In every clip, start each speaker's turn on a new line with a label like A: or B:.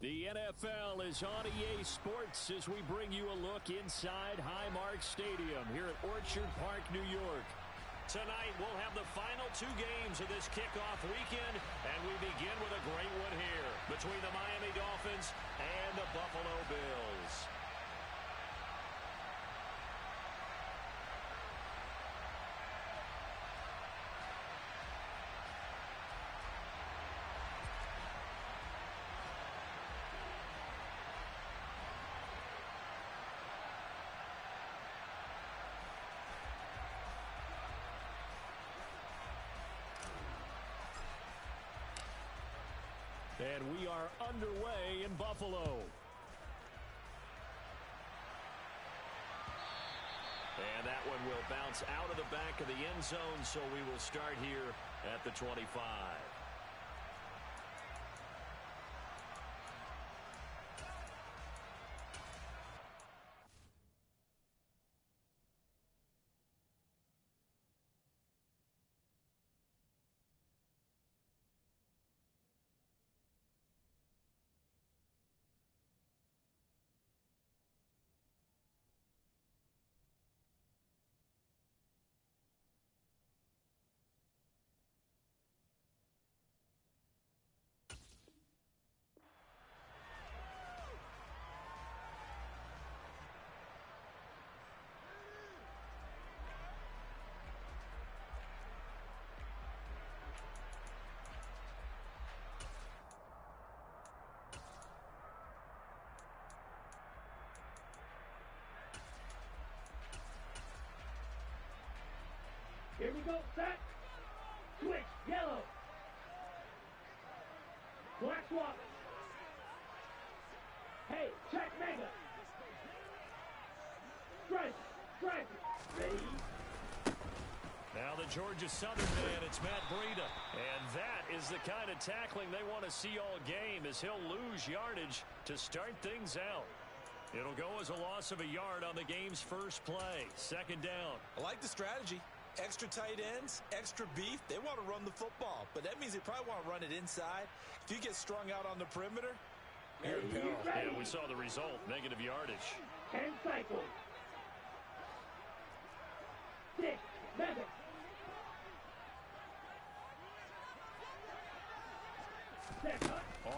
A: The NFL is on EA Sports as we bring you a look inside Highmark Stadium here at Orchard Park, New York. Tonight, we'll have the final two games of this kickoff weekend, and we begin with a great one here between the Miami Dolphins and the Buffalo Bills. And we are underway in Buffalo. And that one will bounce out of the back of the end zone, so we will start here at the 25.
B: Here we go, set, switch, yellow, black swap, hey, check mega, strike, ready.
A: Now the Georgia Southern man, it's Matt Breida. And that is the kind of tackling they want to see all game, as he'll lose yardage to start things out. It'll go as a loss of a yard on the game's first play, second down.
C: I like the strategy. Extra tight ends, extra beef, they want to run the football. But that means they probably want to run it inside. If you get strung out on the perimeter, here we go.
A: Yeah, we saw the result, negative yardage.
B: 10 cycles. 6, 7.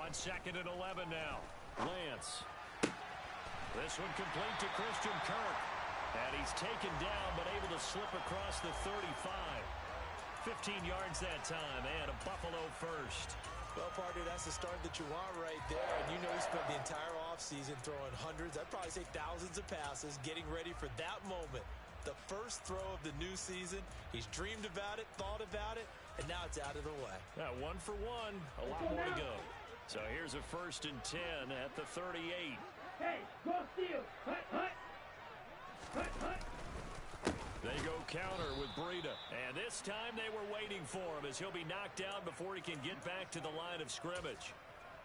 A: On second and 11 now. Lance. This one complete to Christian Kirk. And he's taken down, but able to slip across the 35. 15 yards that time, and a Buffalo first.
C: Well, partner, that's the start that you want right there. And you know he spent the entire offseason throwing hundreds, I'd probably say thousands of passes, getting ready for that moment. The first throw of the new season. He's dreamed about it, thought about it, and now it's out of the way.
A: Yeah, 1 for 1, a lot more to go. So here's a 1st and 10 at the 38.
B: Hey, go steal. Hut, hut.
A: They go counter with Breida. And this time they were waiting for him, as he'll be knocked down before he can get back to the line of scrimmage.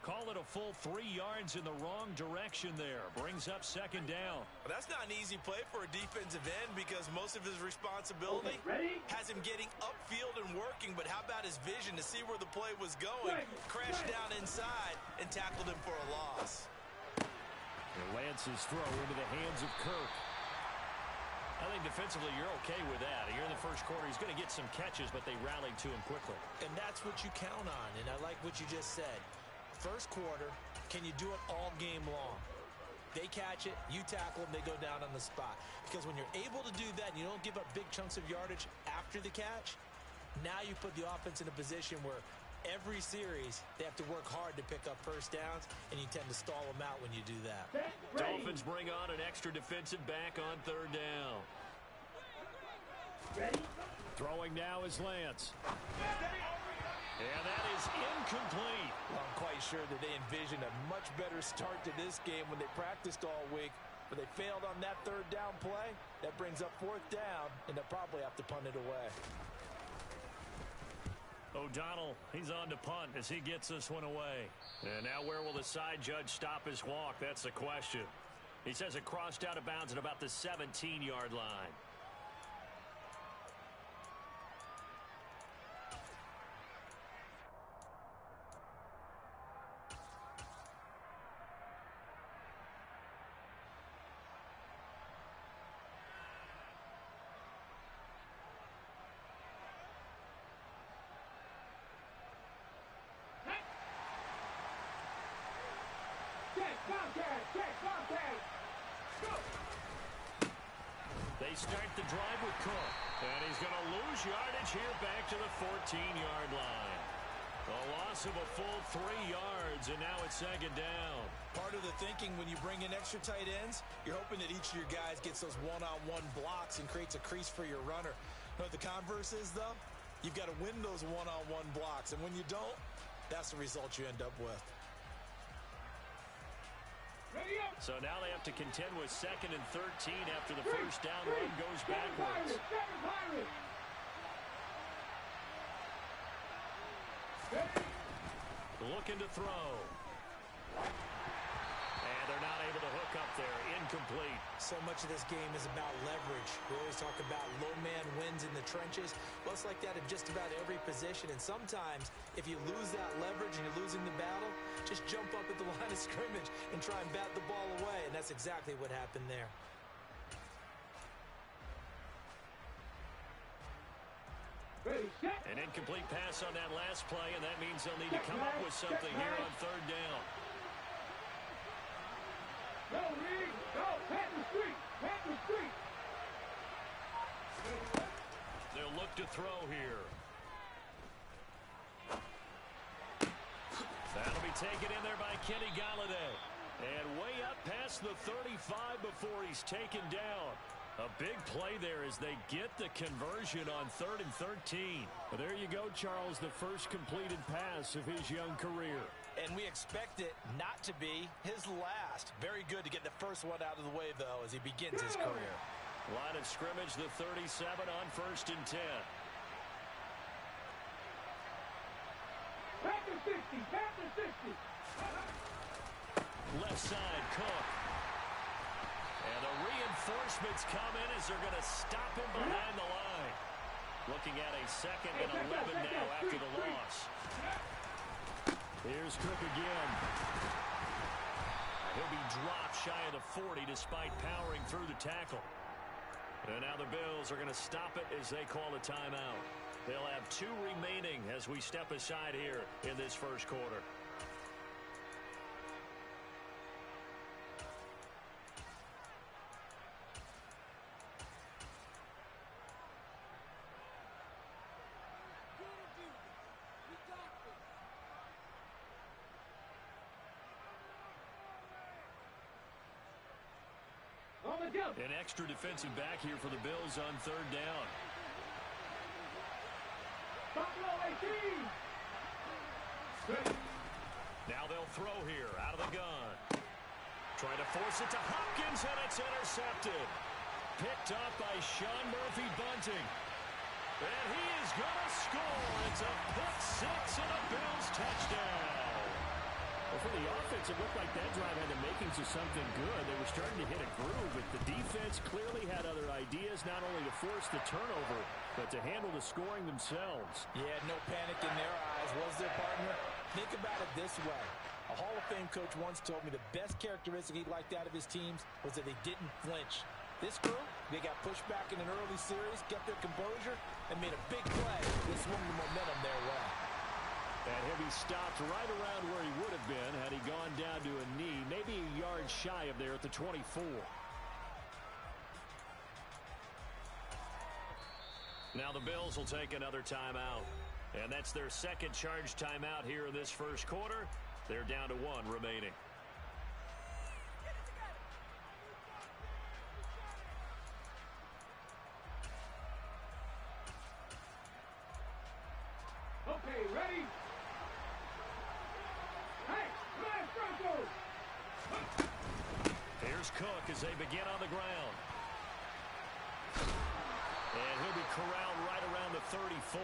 A: Call it a full 3 yards in the wrong direction there. Brings up second down.
C: Well, that's not an easy play for a defensive end, because most of his responsibility has him getting upfield and working. But how about his vision to see where the play was going? Crashed down inside and tackled him for a loss.
A: And Lance's throw into the hands of Kirk. I think defensively you're okay with that. Here in the first quarter, he's going to get some catches, but they rallied to him quickly.
C: And that's what you count on, and I like what you just said. First quarter, can you do it all game long? They catch it, you tackle them, they go down on the spot. Because when you're able to do that and you don't give up big chunks of yardage after the catch, now you put the offense in a position where every series they have to work hard to pick up first downs, and you tend to stall them out when you do that.
A: Dolphins bring on an extra defensive back on third down.
B: Ready?
A: Throwing now is Lance. And that is incomplete.
C: Well, I'm quite sure that they envisioned a much better start to this game when they practiced all week, but they failed on that third down play. That brings up fourth down, and they'll probably have to punt it away.
A: O'Donnell, he's on to punt as he gets this one away. And now where will the side judge stop his walk? That's the question. He says it crossed out of bounds at about the 17-yard line.
B: Bobcat, check, Bobcat. Go.
A: They start the drive with Cook. And he's going to lose yardage here back to the 14-yard line. A loss of a full 3 yards, and now it's second down.
C: Part of the thinking when you bring in extra tight ends, you're hoping that each of your guys gets those one-on-one blocks and creates a crease for your runner. You know what the converse is, though? You've got to win those one-on-one blocks, and when you don't, that's the result you end up with.
A: So now they have to contend with 2nd and 13 after the first down run goes backwards. Looking to throw. And they're not able to hook up there. Incomplete.
C: So much of this game is about leverage. We always talk about low man wins in the trenches. Well, it's like that in just about every position. And sometimes, if you lose that leverage and you're losing the battle, just jump up at the line of scrimmage and try and bat the ball away. And that's exactly what happened there.
A: An incomplete pass on that last play, and that means they'll need to come up with something here on 3rd down.
B: Go, Reed! Go! Pat the street! Pat the street!
A: They'll look to throw here. That'll be taken in there by Kenny Galladay. And way up past the 35 before he's taken down. A big play there as they get the conversion on 3rd and 13. Well, there you go, Charles, the first completed pass of his young career.
C: And we expect it not to be his last. Very good to get the first one out of the way, though, as he begins his career.
A: Line of scrimmage, the 37 on 1st and 10.
B: Pat the 60! Pat the 60!
A: Left side, Cook. And the reinforcements come in as they're going to stop him behind the line. Looking at a 2nd and 11 now after the loss. Here's Cook again. He'll be dropped shy of the 40 despite powering through the tackle. And now the Bills are going to stop it as they call a timeout. They'll have 2 remaining as we step aside here in this first quarter. An extra defensive back here for the Bills on 3rd down. Now they'll throw here out of the gun. Trying to force it to Hopkins, and it's intercepted. Picked up by Sean Murphy Bunting. And he is going to score. It's a pick 6 and a Bills touchdown.
D: Well, for the offense, it looked like that drive had the makings of something good. They were starting to hit a groove, but the defense clearly had other ideas, not only to force the turnover, but to handle the scoring themselves.
C: Yeah, no panic in their eyes, was there, partner? Think about it this way. A Hall of Fame coach once told me the best characteristic he liked out of his teams was that they didn't flinch. This crew, they got pushed back in an early series, kept their composure, and made a big play to swing the momentum their way.
A: And he'll be stopped right around where he would have been had he gone down to a knee, maybe a yard shy of there at the 24. Now the Bills will take another timeout. And that's their 2nd charge timeout here in this first quarter. They're down to 1 remaining.
B: Okay, ready? Hey, flash Broncos!
A: Here's Cook as they begin on the ground. And he'll be corralled right around the 34.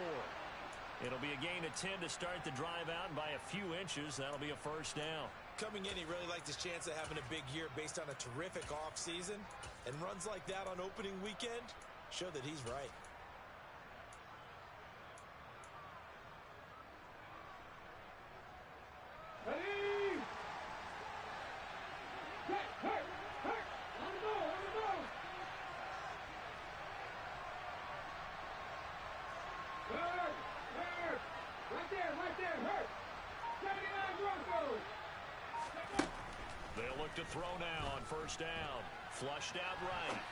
A: It'll be a gain of 10 to start the drive out, and by a few inches, that'll be a first down.
C: Coming in, he really liked his chance of having a big year based on a terrific offseason. And runs like that on opening weekend show that he's right.
B: Ready? Hurt! On the ball! Hurt! Right there, hurt! 79 Broncos!
A: They'll look to throw now on first down. Flushed out right.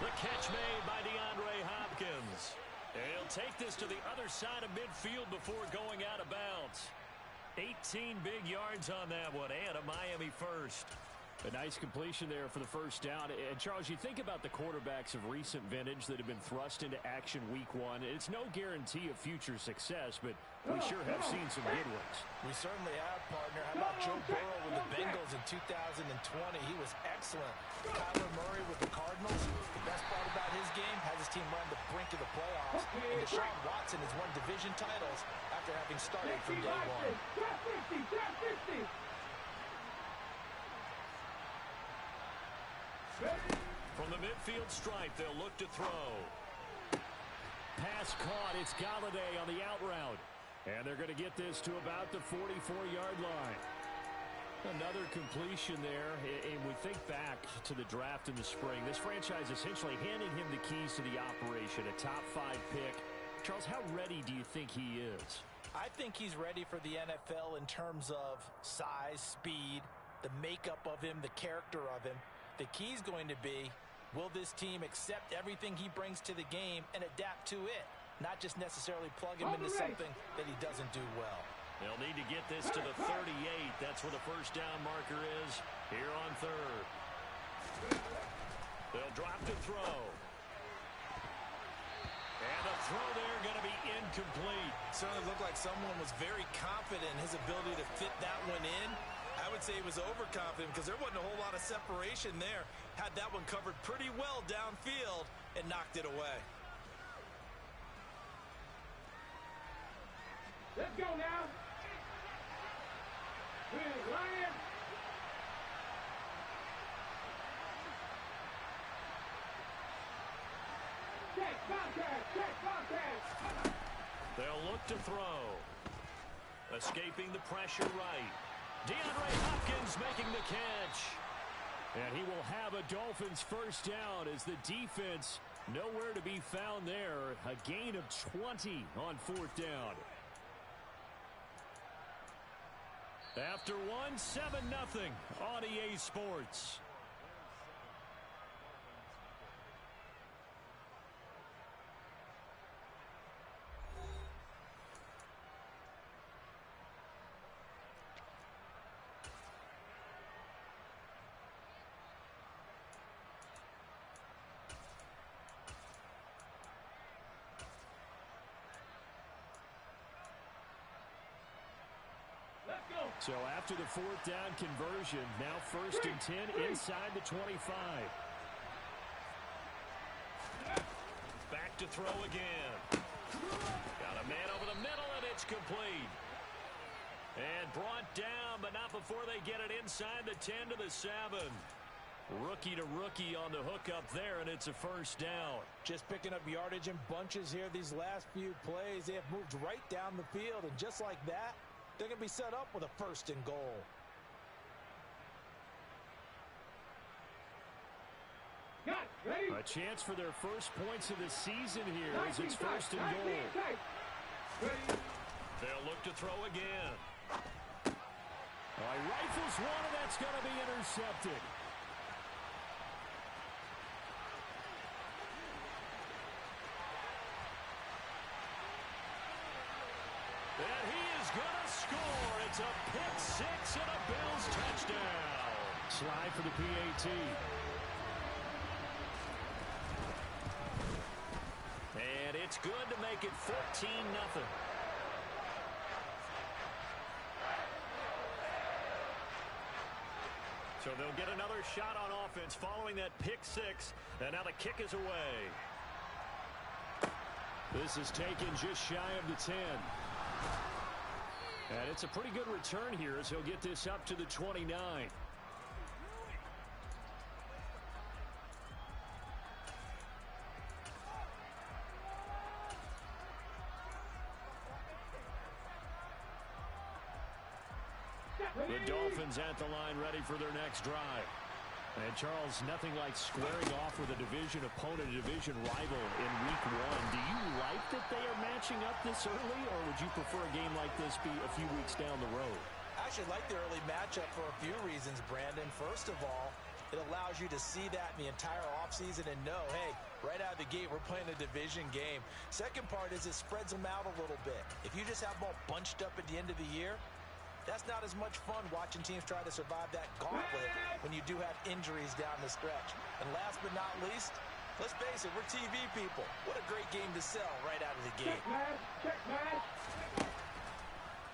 A: The catch made by DeAndre Hopkins. And he'll take this to the other side of midfield before going out of bounds. 18 big yards on that one, and a Miami first. A nice completion there for the first down. And, Charles, you think about the quarterbacks of recent vintage that have been thrust into action week one. It's no guarantee of future success, but we sure have seen some good ones.
C: We certainly have, partner. How about Joe Burrow with the Bengals in 2020? He was excellent. Kyler Murray with the Cardinals. The best part about his game has his team run the brink of the playoffs. And Deshaun Watson has won division titles after having started from day one.
A: From the midfield stripe, they'll look to throw.
D: Pass caught. It's Galladay on the out route. And they're going to get this to about the 44-yard line. Another completion there. And we think back to the draft in the spring. This franchise essentially handing him the keys to the operation, a top-5 pick. Charles, how ready do you think he is?
C: I think he's ready for the NFL in terms of size, speed, the makeup of him, the character of him. The key's going to be, will this team accept everything he brings to the game and adapt to it? Not just necessarily plug him into something that he doesn't do well.
A: They'll need to get this to the 38. That's where the first down marker is here on third. They'll drop to throw. And the throw there going to be incomplete.
C: Certainly looked like someone was very confident in his ability to fit that one in. I would say he was overconfident because there wasn't a whole lot of separation there. Had that one covered pretty well downfield and knocked it away.
B: Let's go now. Here's Lions. Check contact.
A: They'll look to throw. Escaping the pressure right. DeAndre Hopkins making the catch. And he will have a Dolphins first down as the defense nowhere to be found there. A gain of 20 on fourth down. After one, 7-0 on EA Sports. So after the fourth down conversion, now 1st and 10 inside the 25. Back to throw again. Got a man over the middle, and it's complete. And brought down, but not before they get it inside the 10 to the 7. Rookie to rookie on the hookup there, and it's a first down.
C: Just picking up yardage in bunches here these last few plays. They have moved right down the field, and just like that, they're going to be set up with a 1st and goal.
D: A chance for their first points of the season here as it's 1st and goal.
A: They'll look to throw again.
D: Rifles one, and that's going to be intercepted.
A: And he is going to score. It's a pick six and a Bills touchdown.
D: Slide for the PAT.
A: And it's good to make it 14-0. So they'll get another shot on offense following that pick six. And now the kick is away.
D: This is taken just shy of the 10. And it's a pretty good return here as he'll get this up to the 29. The Dolphins at the line ready for their next drive. And, Charles, nothing like squaring off with a division opponent, a division rival in week one. Do you like that they are matching up this early, or would you prefer a game like this be a few weeks down the road?
C: I actually like the early matchup for a few reasons, Brandon. First of all, it allows you to see that in the entire offseason and know, hey, right out of the gate, we're playing a division game. Second part is it spreads them out a little bit. If you just have them all bunched up at the end of the year, that's not as much fun watching teams try to survive that gauntlet when you do have injuries down the stretch. And last but not least, let's face it, we're TV people. What a great game to sell right out of the gate.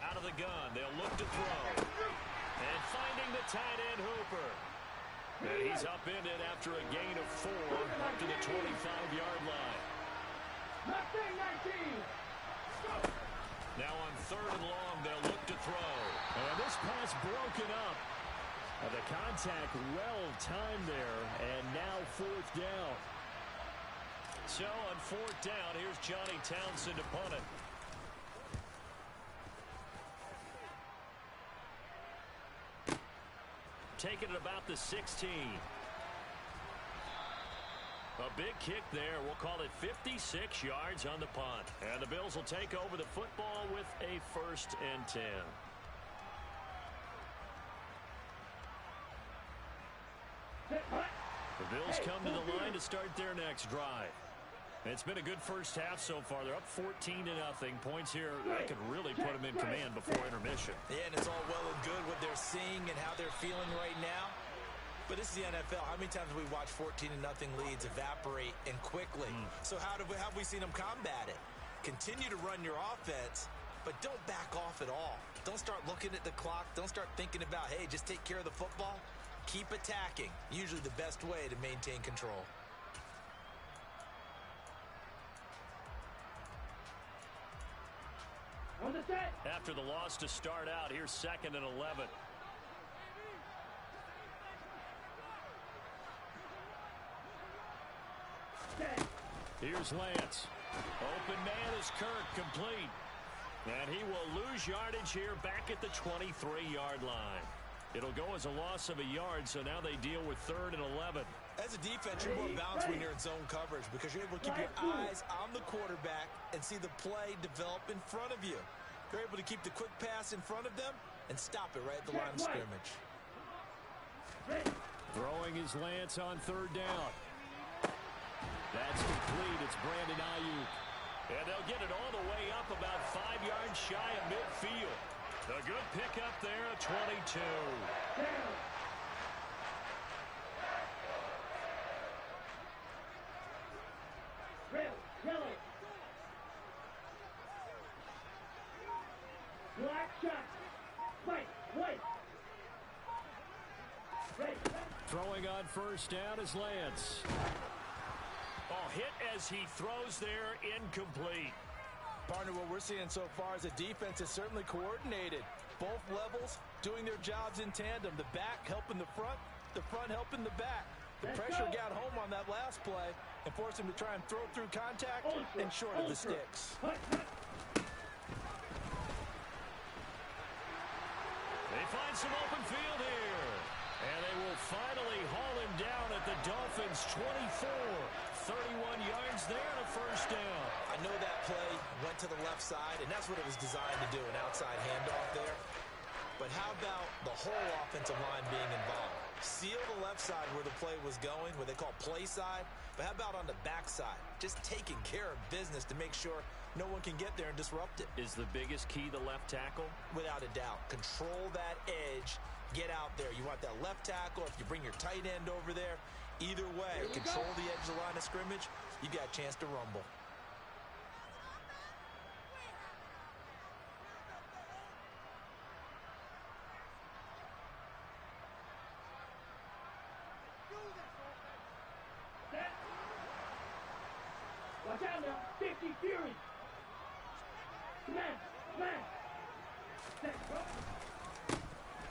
A: Out of the gun, they'll look to throw. And finding the tight end Hooper. And he's upended after a gain of 4 up to the 25-yard line. Now on 3rd and long, they'll look to throw.
D: And this pass broken up. And the contact well timed there. And now 4th down.
A: So on 4th down, here's Johnny Townsend to punt it. Taking it about the 16. A big kick there. We'll call it 56 yards on the punt. And the Bills will take over the football with a 1st and 10. The Bills come to the line to start their next drive. It's been a good first half so far. They're up 14-0. Points here that could really put them in command before intermission.
C: Yeah, and it's all well and good what they're seeing and how they're feeling right now. But this is the NFL. How many times have we watched 14-0 leads evaporate and quickly? So how have we seen them combat it? Continue to run your offense, but don't back off at all. Don't start looking at the clock. Don't start thinking about, hey, just take care of the football. Keep attacking. Usually the best way to maintain control.
A: After the loss to start out, here's 2nd and 11. Here's Lance. Open man is Kirk, complete. And he will lose yardage here back at the 23-yard line. It'll go as a loss of a yard, so now they deal with 3rd and 11.
C: As a defense, you're more balanced when you're in zone coverage because you're able to keep your eyes on the quarterback and see the play develop in front of you. You're able to keep the quick pass in front of them and stop it right at the line of scrimmage.
A: Throwing his Lance on 3rd down. That's complete. It's Brandon Ayuk. And they'll get it all the way up about 5 yards shy of midfield. A good pickup there at 22. Throwing on 1st down is Lance. Oh, hit as he throws there, incomplete.
C: Partner, what we're seeing so far is the defense is certainly coordinated. Both levels doing their jobs in tandem. The back helping the front helping the back. The pressure got home on that last play and forced him to try and throw through contact and short of the sticks.
A: They find some open field here. And they will finally haul him down at the Dolphins' 24. 31 yards there and a 1st down.
C: I know that play went to the left side, and that's what it was designed to do, an outside handoff there. But how about the whole offensive line being involved? Seal the left side where the play was going, what they call play side. But how about on the back side? Just taking care of business to make sure no one can get there and disrupt it.
A: Is the biggest key the left tackle?
C: Without a doubt. Control that edge. Get out there. You want that left tackle. If you bring your tight end over there, either way, control the edge of the line of scrimmage, you got a chance to rumble.
B: Watch out now, 50 Fury.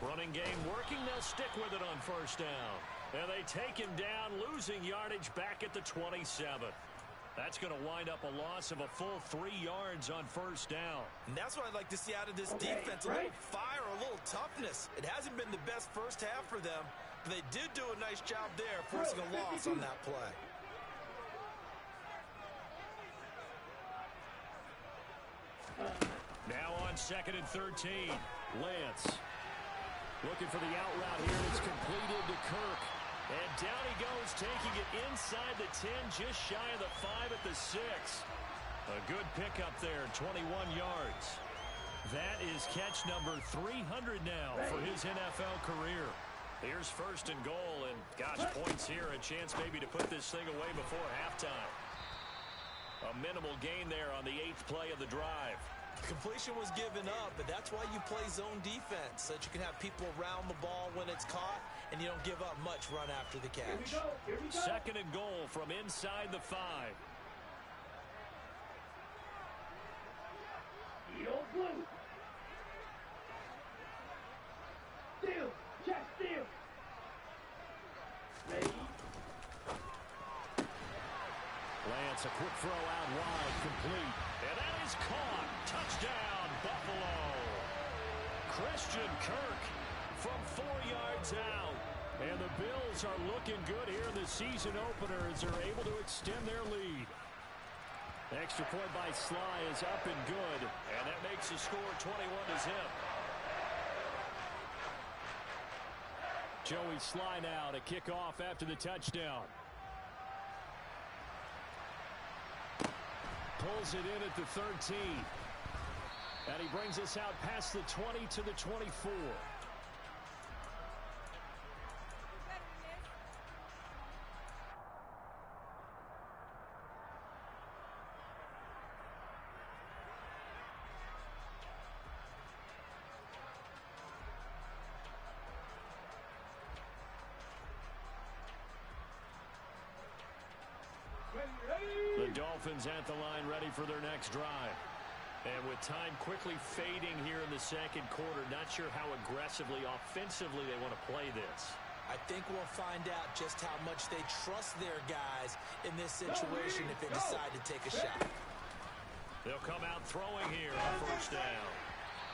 A: Running game working. They'll stick with it on 1st down. And they take him down, losing yardage back at the 27. That's going to wind up a loss of a full 3 yards on 1st down.
C: And that's what I'd like to see out of this defense. A little fire, a little toughness. It hasn't been the best first half for them, but they did do a nice job there, forcing a loss on that play.
A: Now on 2nd and 13. Lance. Looking for the out route here, and it's completed to Kirk. And down he goes, taking it inside the 10, just shy of the 5 at the 6. A good pickup there, 21 yards. That is catch number 300 now for his NFL career. Here's first and goal, and gosh, points here, a chance maybe to put this thing away before halftime. A minimal gain there on the 8th play of the drive.
C: Completion was given up, but that's why you play zone defense, so that you can have people around the ball when it's caught, and you don't give up much run after the catch.
B: Here we go.
A: Second and goal from inside the 5.
B: Field blue. Steal. Check steal. Ready.
A: Lance, a quick throw out wide, complete. And that is caught. Touchdown, Buffalo. Christian Kirk from 4 yards out. And the Bills are looking good here in the season opener as they're able to extend their lead. Extra point by Sly is up and good. And that makes the score 21-0. Joey Sly now to kick off after the touchdown. Pulls it in at the 13. And he brings us out past the 20 to the 24. The Dolphins at the line ready for their next drive. And with time quickly fading here in the second quarter, not sure how aggressively, offensively they want to play this.
C: I think we'll find out just how much they trust their guys in this situation if they decide to take a shot.
A: They'll come out throwing here on first down.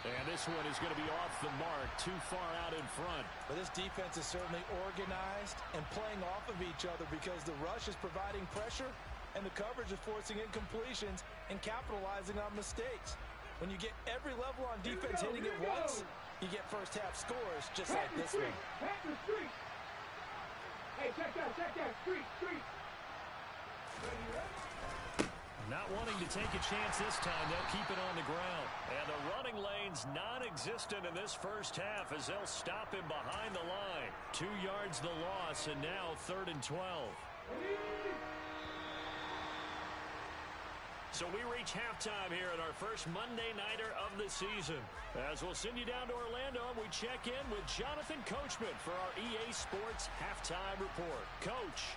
A: And this one is going to be off the mark, too far out in front.
C: But this defense is certainly organized and playing off of each other because the rush is providing pressure and the coverage is forcing incompletions and capitalizing on mistakes. When you get every level on defense hitting it once, you get first half scores just like this one.
B: Pack the street. Hey, check that, street.
A: Not wanting to take a chance this time, they'll keep it on the ground. And the running lane's non-existent in this first half as they'll stop him behind the line. 2 yards the loss, and now 3rd and 12. So we reach halftime here at our first Monday Nighter of the season. As we'll send you down to Orlando, and we check in with Jonathan Coachman for our EA Sports Halftime Report. Coach.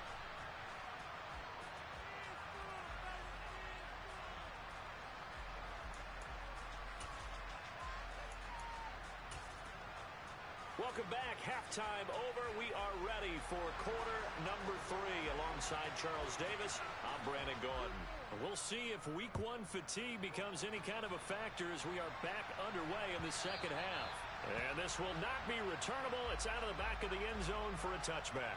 A: Welcome back. Halftime over. We are ready for quarter number 3. Alongside Charles Davis, I'm Brandon Gordon. We'll see if week 1 fatigue becomes any kind of a factor as we are back underway in the second half. And this will not be returnable. It's out of the back of the end zone for a touchback.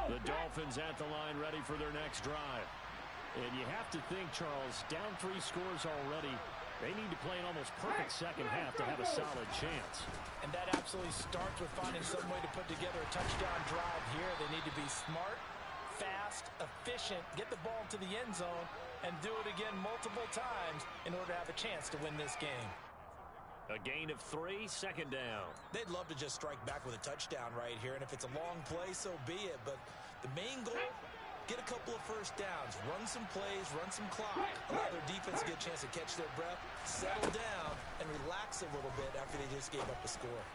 A: The Dolphins at the line ready for their next drive. And you have to think, Charles, down 3 scores already. They need to play an almost perfect second half to have a solid chance.
C: And that absolutely starts with finding some way to put together a touchdown drive here. They need to be smart, fast, efficient, get the ball to the end zone, and do it again multiple times in order to have a chance to win this game.
A: A gain of 3, second down.
C: They'd love to just strike back with a touchdown right here, and if it's a long play, so be it. But the main goal, get a couple of first downs, run some plays, run some clock, allow their defense to get a chance to catch their breath, settle down, and relax a little bit after they just gave up a score.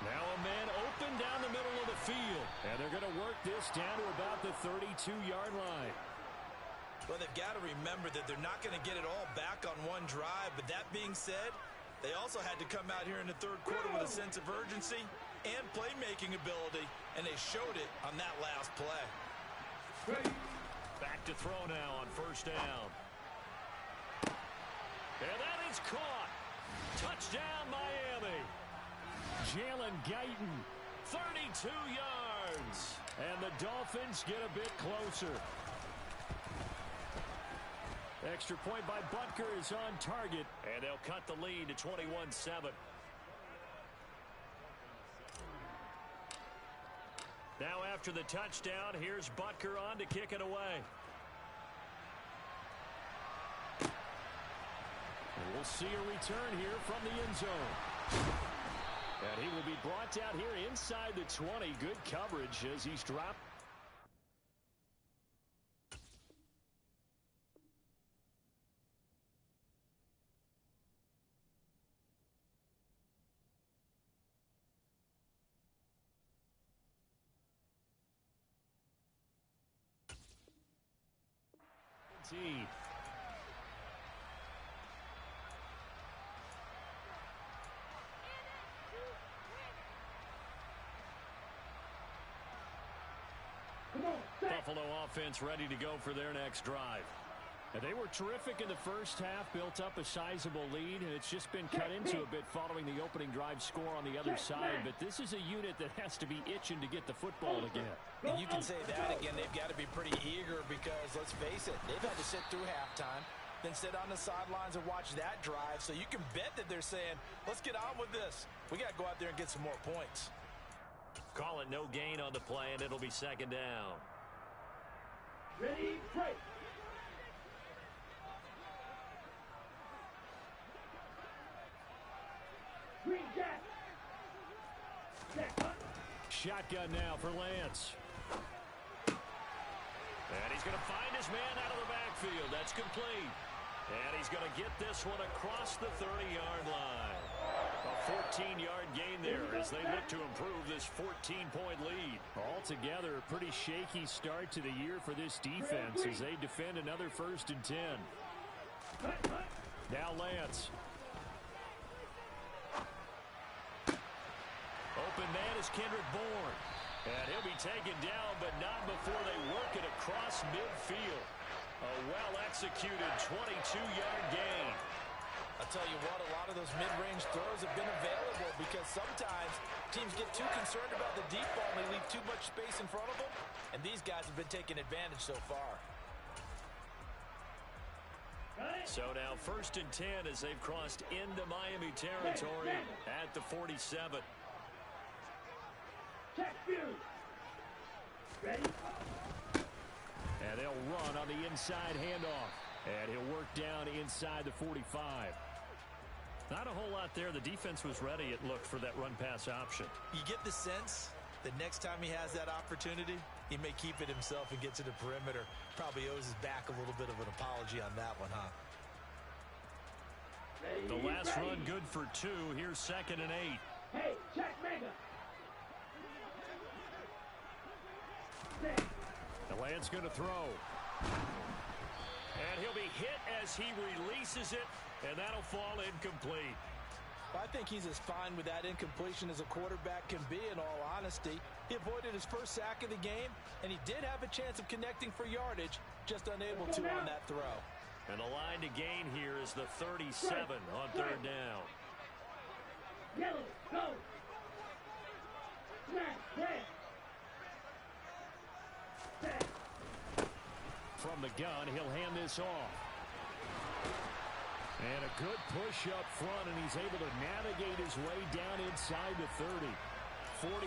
A: Now a man open down the middle of the field, and they're going to work this down to about the 32-yard line.
C: Well, they've got to remember that they're not going to get it all back on one drive. But that being said, they also had to come out here in the third quarter with a sense of urgency and playmaking ability, and they showed it on that last play.
A: Back to throw now on first down. And that is caught. Touchdown, Miami. Jalen Guyton, 32 yards. And the Dolphins get a bit closer. Extra point by Butker is on target, and they'll cut the lead to 21-7. Now after the touchdown, here's Butker on to kick it away. And we'll see a return here from the end zone. And he will be brought down here inside the 20. Good coverage as he's dropped. Buffalo offense ready to go for their next drive. And they were terrific in the first half, built up a sizable lead, and it's just been cut into a bit following the opening drive score on the other side. But this is a unit that has to be itching to get the football again.
C: And you can say that again. They've got to be pretty eager because, let's face it, they've had to sit through halftime, then sit on the sidelines and watch that drive. So you can bet that they're saying, let's get on with this. We got to go out there and get some more points.
A: Call it no gain on the play, and it'll be second down.
B: Ready, break. Green Jack.
A: Shotgun now for Lance. And he's going to find his man out of the backfield. That's complete. And he's going to get this one across the 30-yard line. A 14-yard gain there as they look to improve this 14-point lead. Altogether, a pretty shaky start to the year for this defense as they defend another 1st and 10. Now Lance. Open man is Kendrick Bourne. And he'll be taken down, but not before they work it across midfield. A well-executed 22-yard gain.
C: I'll tell you what, a lot of those mid-range throws have been available because sometimes teams get too concerned about the deep ball and they leave too much space in front of them. And these guys have been taking advantage so far.
A: So now 1st and 10 as they've crossed into Miami territory at the 47.
B: Ready?
A: And they'll run on the inside handoff. And he'll work down inside the 45. Not a whole lot there. The defense was ready, it looked, for that run-pass option.
C: You get the sense that next time he has that opportunity, he may keep it himself and get to the perimeter. Probably owes his back a little bit of an apology on that one, huh?
A: The last run good for 2. Here's 2nd and 8.
B: Hey, check mega.
A: The Lance going to throw. And he'll be hit as he releases it, and that'll fall incomplete.
C: I think he's as fine with that incompletion as a quarterback can be, in all honesty. He avoided his first sack of the game, and he did have a chance of connecting for yardage, just unable to on that throw.
A: And the line to gain here is the 37 on 3rd down.
B: Yellow, go. Smash, red.
A: From the gun, he'll hand this off. And a good push up front, and he's able to navigate his way down inside the 30. 45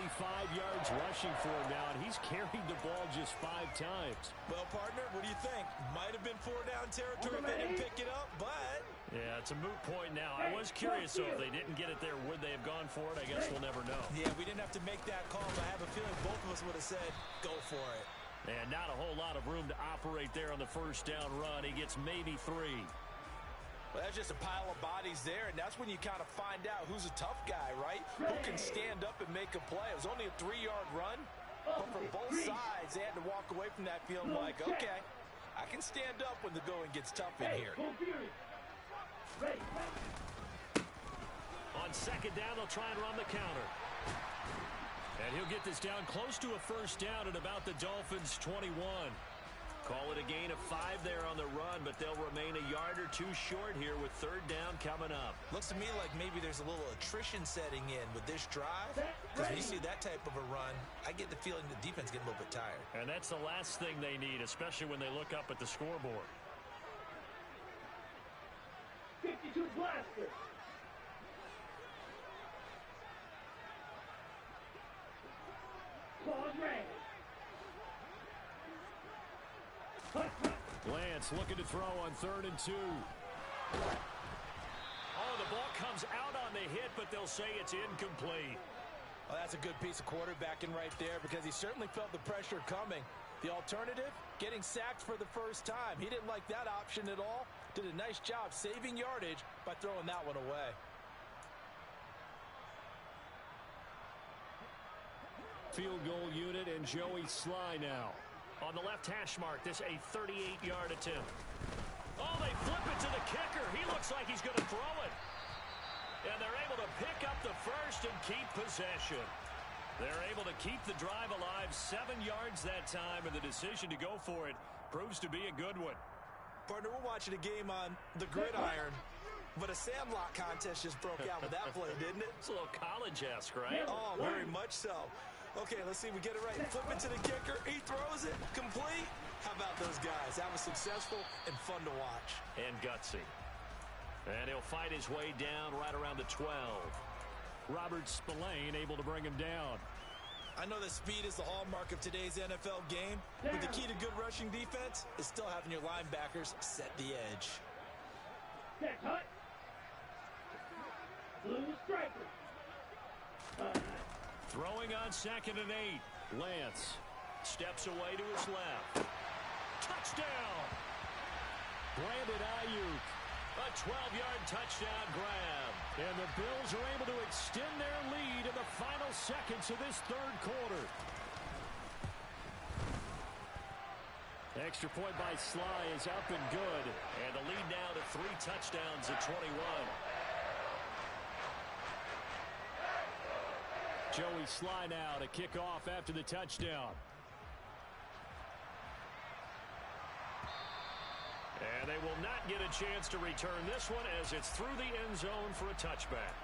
A: yards rushing for him now, and he's carried the ball just 5 times.
C: Well, partner, what do you think? Might have been 4-down territory if they didn't pick it up, but...
A: Yeah, it's a moot point now. I was curious, though, if they didn't get it there, would they have gone for it? I guess we'll never know.
C: Yeah, we didn't have to make that call, but I have a feeling both of us would have said, go for it.
A: And not a whole lot of room to operate there on the 1st down run. He gets maybe 3.
C: Well, that's just a pile of bodies there, and that's when you kind of find out who's a tough guy, right? Who can stand up and make a play. It was only a 3-yard run, but for both sides, they had to walk away from that feeling like, okay, I can stand up when the going gets tough in here.
A: On 2nd down, they'll try and run the counter. And he'll get this down close to a 1st down at about the Dolphins' 21. Call it a gain of 5 there on the run, but they'll remain a yard or 2 short here with 3rd down coming up.
C: Looks to me like maybe there's a little attrition setting in with this drive. Because when you see that type of a run, I get the feeling the defense getting a little bit tired.
D: And that's the last thing they need, especially when they look up at the scoreboard.
B: 52 blaster. Claws red.
D: Lance looking to throw on 3rd and 2.
A: Oh, the ball comes out on the hit, but they'll say it's incomplete.
C: Well, that's a good piece of quarterbacking right there because he certainly felt the pressure coming. The alternative, getting sacked for the first time. He didn't like that option at all. Did a nice job saving yardage by throwing that one away.
D: Field goal unit and Joey Sly now.
A: On the left hash mark, this a 38-yard attempt. Oh, they flip it to the kicker. He looks like he's going to throw it. And they're able to pick up the first and keep possession. They're able to keep the drive alive, 7 yards that time, and the decision to go for it proves to be a good one.
C: Partner, we're watching a game on the gridiron, but a sandlot contest just broke out with that play, didn't it?
A: It's a little college-esque, right?
C: Oh, very much so. Okay, let's see if we get it right. Flip it to the kicker. He throws it. Complete. How about those guys? That was successful and fun to watch.
A: And gutsy. And he'll fight his way down right around the 12.
D: Robert Spillane able to bring him down.
C: I know that speed is the hallmark of today's NFL game, but the key to good rushing defense is still having your linebackers set the edge.
B: Set hut. Blue striker.
A: Throwing on 2nd and 8. Lance steps away to his left. Touchdown!
D: Brandon Ayuk.
A: A 12-yard touchdown grab.
D: And the Bills are able to extend their lead in the final seconds of this 3rd quarter. Extra point by Sly is up and good.
A: And the lead now to 3 touchdowns at 21.
D: Joey Sly now to kick off after the touchdown.
A: And they will not get a chance to return this one as it's through the end zone for a touchback.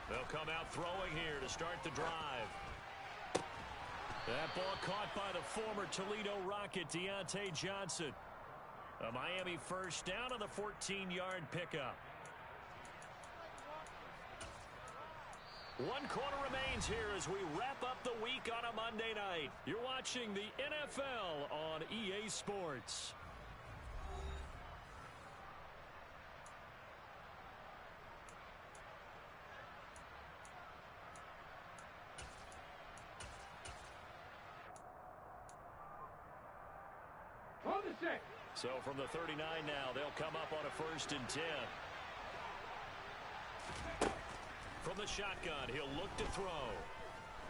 A: They'll come out throwing here to start the drive. That ball caught by the former Toledo Rocket, Deontay Johnson. A Miami first down on the 14-yard pickup. 1 quarter remains here as we wrap up the week on a Monday night. You're watching the NFL on EA Sports. So from the 39 now, they'll come up on a 1st and 10. From the shotgun, he'll look to throw.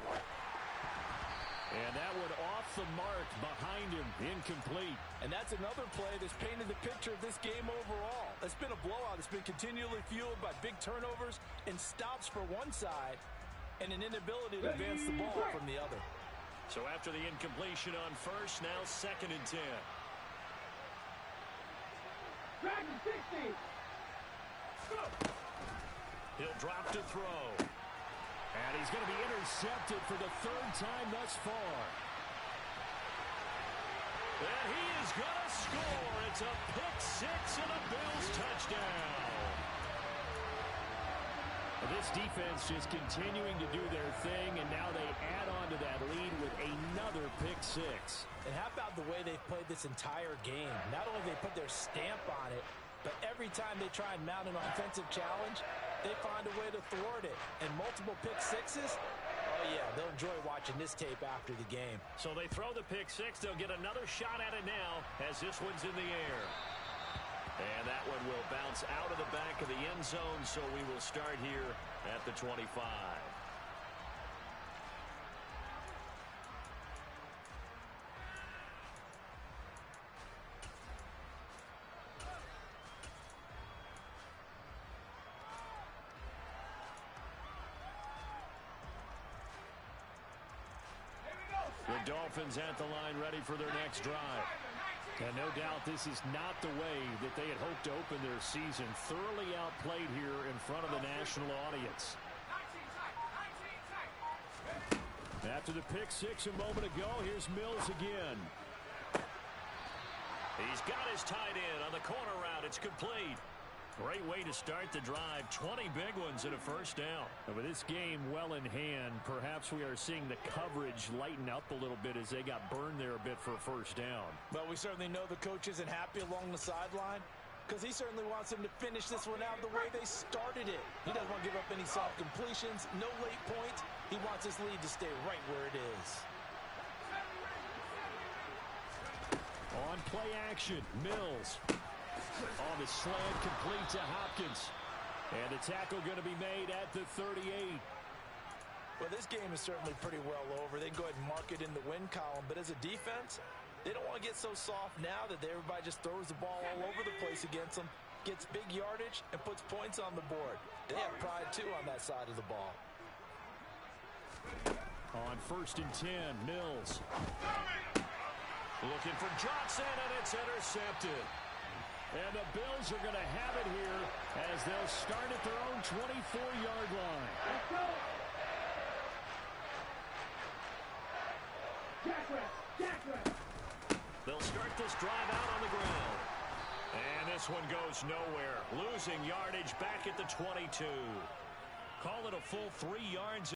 A: And that one off the mark behind him, incomplete.
C: And that's another play that's painted the picture of this game overall. It's been a blowout. It's been continually fueled by big turnovers and stops for one side and an inability to advance the ball from the other.
A: So after the incompletion on 1st, now 2nd and 10.
B: Dragon 60. Go.
A: He'll drop to throw.
D: And he's going to be intercepted for the 3rd time thus far.
A: And he is going to score. It's a pick 6 and a Bills touchdown.
D: This defense just continuing to do their thing, and now they add on to that lead with another pick 6.
C: And how about the way they've played this entire game? Not only they put their stamp on it, but every time they try and mount an offensive challenge, they find a way to thwart it. And multiple pick 6s, oh yeah, they'll enjoy watching this tape after the game.
A: So they throw the pick 6. They'll get another shot at it now as this one's in the air. And that one will bounce out of the back of the end zone, so we will start here at the 25. The Dolphins at the line, ready for their next drive.
D: And no doubt this is not the way that they had hoped to open their season. Thoroughly outplayed here in front of the national audience. After the pick six a moment ago, here's Mills again.
A: He's got his tight end on the corner route. It's complete.
D: Great way to start the drive. 20 big ones and a first down. And with this game well in hand, perhaps we are seeing the coverage lighten up a little bit as they got burned there a bit for a first down.
C: But we certainly know the coach isn't happy along the sideline because he certainly wants them to finish this one out the way they started it. He doesn't want to give up any soft completions, no late points. He wants his lead to stay right where it is.
D: On play action, Mills. On the slant, complete to Hopkins. And the tackle going to be made at the 38.
C: Well, this game is certainly pretty well over. They can go ahead and mark it in the win column. But as a defense, they don't want to get so soft now that everybody just throws the ball all over the place against them, gets big yardage, and puts points on the board. They have pride, too, on that side of the ball.
D: On 1st and 10, Mills.
A: Looking for Johnson, and it's intercepted.
D: And the Bills are going to have it here as they'll start at their own 24-yard line.
B: Let's go. Jack.
A: They'll start this drive out on the ground. And this one goes nowhere. Losing yardage back at the 22. Call it a full 3 yards.